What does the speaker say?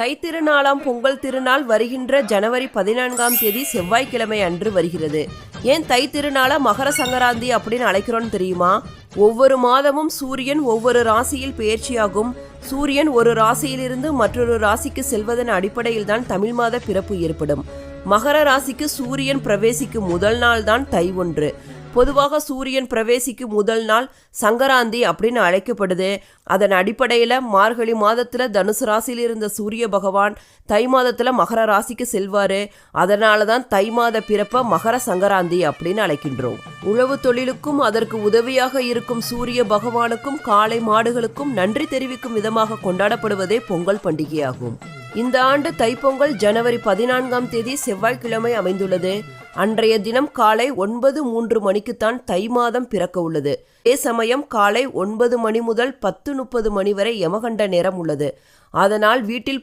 தைத்திருநாளாம் பொங்கல் திருநாள் வருகின்ற ஜனவரி 14ஆம் தேதி செவ்வாய்க்கிழமை அன்று வருகிறது. ஏன் தைத்திருநாளா மகர சங்கராந்தி அப்படின்னு அழைக்கிறோன்னு தெரியுமா? ஒவ்வொரு மாதமும் சூரியன் ஒவ்வொரு ராசியில் பெயர்ச்சியாகும். சூரியன் ஒரு ராசியிலிருந்து மற்றொரு ராசிக்கு செல்வதன் அடிப்படையில் தான் தமிழ் மாத பிறப்பு ஏற்படும். மகர ராசிக்கு சூரியன் பிரவேசிக்கும் முதல் நாள் தான் தை ஒன்று. பொதுவாக சூரியன் பிரவேசிக்கும் முதல் நாள் சங்கராந்தி அப்படின்னு அழைக்கப்படுது. அதன் அடிப்படையில் மார்கழி மாதத்தில் தனுசு ராசியில் இருந்த சூரிய பகவான் தை மாதத்தில் மகர ராசிக்கு செல்வார். அதனால தான் தை மாத பிறப்பை மகர சங்கராந்தி அப்படின்னு அழைக்கின்றோம். உழவு தொழிலுக்கும் அதற்கு உதவியாக இருக்கும் சூரிய பகவானுக்கும் காளை மாடுகளுக்கும் நன்றி தெரிவிக்கும் விதமாக கொண்டாடப்படுவதே பொங்கல் பண்டிகையாகும். இந்த ஆண்டு தைப்பொங்கல் ஜனவரி 14ஆம் தேதி செவ்வாய்க்கிழமை அமைந்துள்ளது. அன்றைய தினம் காலை 9:03 மணிக்குத்தான் தை மாதம் பிறக்க உள்ளது. அதே சமயம் காலை 9 மணி முதல் 10:30 மணி வரை யமகண்ட நேரம் உள்ளது. அதனால் வீட்டில்